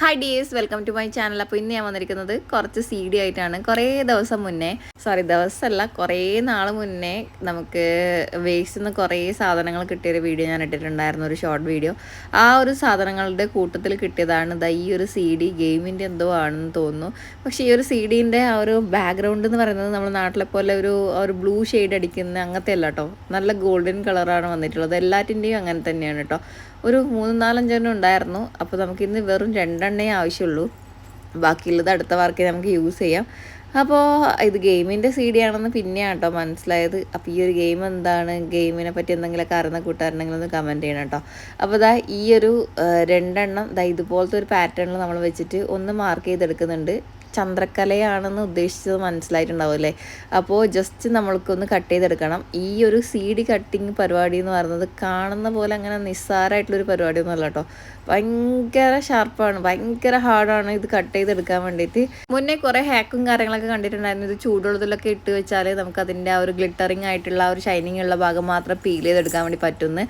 Hi dears, welcome to my channel. അപ്പോൾ ഇന്ന് ഞാൻ വന്നിരിക്കുന്നത് കുറച്ച് CD ആയിട്ടാണ്. കുറേ ദിവസം മുന്നേ, ദിവസമല്ല, കുറേ നാൾ മുന്നേ നമുക്ക് വേസ്റ്റ് നിന്ന് കുറേ സാധനങ്ങൾ കിട്ടിയൊരു വീഡിയോ ഞാൻ ഇട്ടിട്ടുണ്ടായിരുന്നു, ഒരു ഷോർട്ട് വീഡിയോ. ആ ഒരു സാധനങ്ങളുടെ കൂട്ടത്തിൽ കിട്ടിയതാണ് ഈ ഒരു CD. ഗെയിമിൻ്റെ എന്തോ ആണെന്ന് തോന്നുന്നു. പക്ഷേ ഈ ഒരു CDൻ്റെ ആ ഒരു ബാക്ക്ഗ്രൗണ്ട് എന്ന് പറയുന്നത് നമ്മുടെ നാട്ടിലെ പോലെ ഒരു ബ്ലൂ ഷെയ്ഡ് അടിക്കുന്ന അങ്ങനത്തെ അല്ല കേട്ടോ. നല്ല ഗോൾഡൻ കളറാണ് വന്നിട്ടുള്ളത്. എല്ലാറ്റിൻ്റെയും അങ്ങനെ തന്നെയാണ് കേട്ടോ. ഒരു 3-4 എണ്ണം ഉണ്ടായിരുന്നു. അപ്പോൾ നമുക്കിന്ന് വെറും 2 ആവശ്യമുള്ളൂ. ബാക്കിയുള്ളത് അടുത്ത വർക്ക് നമുക്ക് യൂസ് ചെയ്യാം. അപ്പോൾ ഇത് ഗെയിമിൻ്റെ CD ആണെന്ന് പിന്നെയാണ് കേട്ടോ മനസ്സിലായത്. അപ്പോൾ ഈ ഒരു ഗെയിം എന്താണ്, ഗെയിമിനെ പറ്റി എന്തെങ്കിലുമൊക്കെ അറിയുന്ന കൂട്ടുകാരുണ്ടെങ്കിൽ ഒന്ന് കമൻറ്റ് ചെയ്യണം കേട്ടോ. അപ്പോൾ ഈ ഒരു 2 ഇതുപോലത്തെ ഒരു പാറ്റേണിൽ നമ്മൾ വെച്ചിട്ട് ഒന്ന് മാർക്ക് ചെയ്തെടുക്കുന്നുണ്ട്. ചന്ദ്രക്കലയാണെന്ന് ഉദ്ദേശിച്ചത് മനസ്സിലായിട്ടുണ്ടാവും അല്ലേ. അപ്പോൾ ജസ്റ്റ് നമ്മൾക്കൊന്ന് കട്ട് ചെയ്തെടുക്കണം. ഈ ഒരു CD കട്ടിങ് പരിപാടി എന്ന് പറയുന്നത് കാണുന്ന പോലെ അങ്ങനെ നിസ്സാരമായിട്ടുള്ളൊരു പരിപാടിയൊന്നും അല്ല കേട്ടോ. ഭയങ്കര ഷാർപ്പാണ്, ഭയങ്കര ഹാർഡാണ് ഇത് കട്ട് ചെയ്തെടുക്കാൻ വേണ്ടിയിട്ട്. മുന്നേ കുറേ ഹാക്കും കാര്യങ്ങളൊക്കെ കണ്ടിട്ടുണ്ടായിരുന്നു. ഇത് ചൂടുള്ളതിലൊക്കെ ഇട്ട് വെച്ചാൽ നമുക്കതിൻ്റെ ആ ഒരു ഗ്ലിറ്ററിങ് ആയിട്ടുള്ള ആ ഒരു ഷൈനിങ് ഉള്ള ഭാഗം മാത്രം പീൽ ചെയ്തെടുക്കാൻ വേണ്ടി പറ്റുന്നു.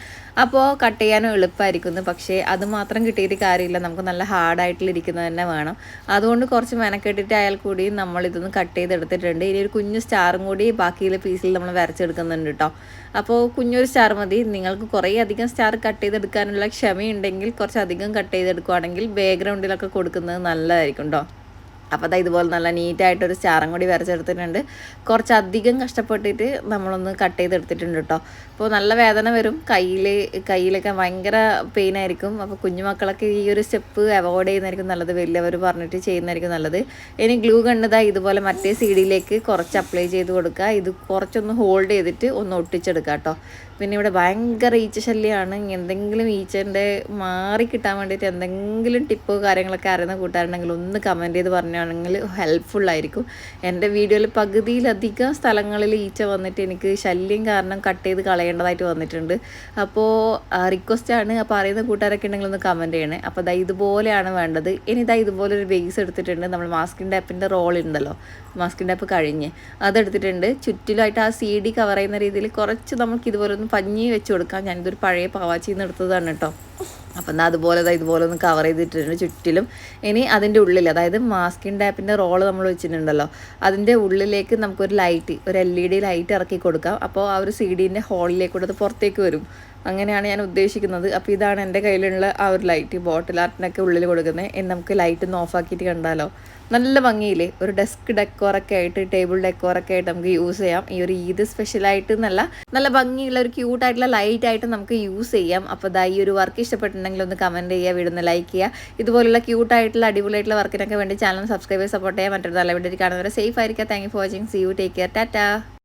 അപ്പോൾ കട്ട് ചെയ്യാനും എളുപ്പമായിരിക്കുന്നു. പക്ഷേ അത് മാത്രം കിട്ടിയിട്ട് കാര്യമില്ല, നമുക്ക് നല്ല ഹാർഡായിട്ടിരിക്കുന്നത് തന്നെ വേണം. അതുകൊണ്ട് കുറച്ച് മെനക്കെട്ടിട്ടായാൽ കൂടി നമ്മൾ ഇതൊന്ന് കട്ട് ചെയ്തെടുത്തിട്ടുണ്ട്. ഇനി ഒരു കുഞ്ഞു സ്റ്റാറും കൂടി ബാക്കിയുള്ള പീസിൽ നമ്മൾ വരച്ചെടുക്കുന്നുണ്ട് കേട്ടോ. അപ്പോൾ കുഞ്ഞൊരു സ്റ്റാർ മതി. നിങ്ങൾക്ക് കുറേ അധികം സ്റ്റാർ കട്ട് ചെയ്തെടുക്കാനുള്ള ക്ഷമയുണ്ടെങ്കിൽ കുറച്ചധികം കട്ട് ചെയ്തെടുക്കുകയാണെങ്കിൽ ബാക്ക്ഗ്രൗണ്ടിലൊക്കെ കൊടുക്കുന്നത് നല്ലതായിരിക്കും കേട്ടോ. അപ്പോൾ ഇതുപോലെ നല്ല നീറ്റായിട്ടൊരു സ്റ്റാറും കൂടി വരച്ചെടുത്തിട്ടുണ്ട്. കുറച്ചധികം കഷ്ടപ്പെട്ടിട്ട് നമ്മളൊന്ന് കട്ട് ചെയ്തെടുത്തിട്ടുണ്ട് കേട്ടോ. അപ്പോൾ നല്ല വേദന വരും, കയ്യിലൊക്കെ ഭയങ്കര പെയിൻ ആയിരിക്കും. അപ്പോൾ കുഞ്ഞുമക്കളൊക്കെ ഈ ഒരു സ്റ്റെപ്പ് അവോയ്ഡ് ചെയ്യുന്നതായിരിക്കും നല്ലത്, വലിയവർ പറഞ്ഞിട്ട് ചെയ്യുന്നതായിരിക്കും നല്ലത്. ഇനി ഗ്ലൂ കണ്ടതാ ഇതുപോലെ മറ്റേ CDയിലേക്ക് കുറച്ച് അപ്ലൈ ചെയ്ത് കൊടുക്കുക. ഇത് കുറച്ചൊന്ന് ഹോൾഡ് ചെയ്തിട്ട് ഒന്ന് ഒട്ടിച്ചെടുക്കുക കേട്ടോ. പിന്നെ ഇവിടെ ഭയങ്കര ഈച്ച ശല്യമാണ്. എന്തെങ്കിലും ഈച്ചൻ്റെ മാറി കിട്ടാൻ വേണ്ടിയിട്ട് എന്തെങ്കിലും ടിപ്പോ കാര്യങ്ങളൊക്കെ അറിയുന്ന കൂട്ടുകാരുണ്ടെങ്കിൽ ഒന്ന് കമൻറ്റ് ചെയ്ത് പറഞ്ഞാണെങ്കിൽ ഹെൽപ്ഫുള്ളായിരിക്കും. എൻ്റെ വീഡിയോയിൽ പകുതിയിലധികം സ്ഥലങ്ങളിൽ ഈച്ച വന്നിട്ട് എനിക്ക് ശല്യം കാരണം കട്ട് ചെയ്ത് കളയേണ്ടതായിട്ട് വന്നിട്ടുണ്ട്. അപ്പോൾ റിക്വസ്റ്റാണ്. അപ്പോൾ അറിയുന്ന കൂട്ടുകാരൊക്കെ ഉണ്ടെങ്കിൽ ഒന്ന് കമൻറ്റ് ചെയ്യണേ. അപ്പോൾ ഇതുപോലെയാണ് വേണ്ടത്. ഇനി ഇതുപോലെ ഒരു ബേസ് എടുത്തിട്ടുണ്ട്. നമ്മൾ മാസ്കിൻ ടാപ്പിൻ്റെ റോൾ ഉണ്ടല്ലോ, മാസ്കിൻ ടാപ്പ് കഴിഞ്ഞ് അതെടുത്തിട്ടുണ്ട്. ചുറ്റിലായിട്ട് ആ CD കവർ ചെയ്യുന്ന രീതിയിൽ കുറച്ച് നമുക്ക് ഇതുപോലെ ഒന്ന് പഞ്ഞി വെച്ച് കൊടുക്കാം. ഞാനിതൊരു പഴയ പാവാച്ചിയിൽ നിന്ന് എടുത്തതാണ് കേട്ടോ. അപ്പം ഇതുപോലെ ഒന്ന് കവർ ചെയ്തിട്ടുണ്ട് ചുറ്റിലും. ഇനി അതിൻ്റെ ഉള്ളിൽ, അതായത് മാസ്കിൻ ടാപ്പിൻ്റെ റോള് നമ്മൾ വെച്ചിട്ടുണ്ടല്ലോ, അതിൻ്റെ ഉള്ളിലേക്ക് നമുക്കൊരു ലൈറ്റ്, ഒരു LED ലൈറ്റ് ഇറക്കി കൊടുക്കാം. അപ്പോൾ ആ ഒരു CDൻ്റെ ഹോളിലേക്കൂടെ അത് പുറത്തേക്ക് വരും. അങ്ങനെയാണ് ഞാൻ ഉദ്ദേശിക്കുന്നത്. അപ്പോൾ ഇതാണ് എൻ്റെ കയ്യിലുള്ള ആ ഒരു ലൈറ്റ്, ബോട്ടിൽ ആർട്ടിനൊക്കെ ഉള്ളിൽ കൊടുക്കുന്നത്. ഇനി നമുക്ക് ലൈറ്റ് ഒന്ന് ഓഫാക്കിയിട്ട് കണ്ടാലോ. നല്ല ഭംഗിയില്ലേ, ഒരു ഡെസ്ക് ഡെക്കോറൊക്കെ ആയിട്ട്, ടേബിൾ ഡെക്കോറൊക്കെ ആയിട്ട് നമുക്ക് യൂസ് ചെയ്യാം. ഈ ഒരു ഈദ് സ്പെഷ്യലായിട്ട് നല്ല ഭംഗിയുള്ള ഒരു ക്യൂട്ടായിട്ടുള്ള ലൈറ്റായിട്ട് നമുക്ക് യൂസ് ചെയ്യാം. അപ്പോൾ ഈ ഒരു വർക്ക് ഇഷ്ടപ്പെട്ടിട്ടുണ്ടെങ്കിൽ ഒന്ന് കമൻറ്റ് ചെയ്യുക, വീഡിയോ ലൈക്ക് ചെയ്യുക. ഇതുപോലുള്ള ക്യൂട്ടായിട്ടുള്ള അടിപൊളിയായിട്ടുള്ള വർക്കിനൊക്കെ വേണ്ടി ചാനൽ സബ്സ്ക്രൈബ് സപ്പോർട്ട് ചെയ്യുക. മറ്റൊരു നല്ല വീഡിയോ കാണുന്നവരെ സേഫ് ആയിരിക്കുക. Thank you for watching. See you, take care, Tata.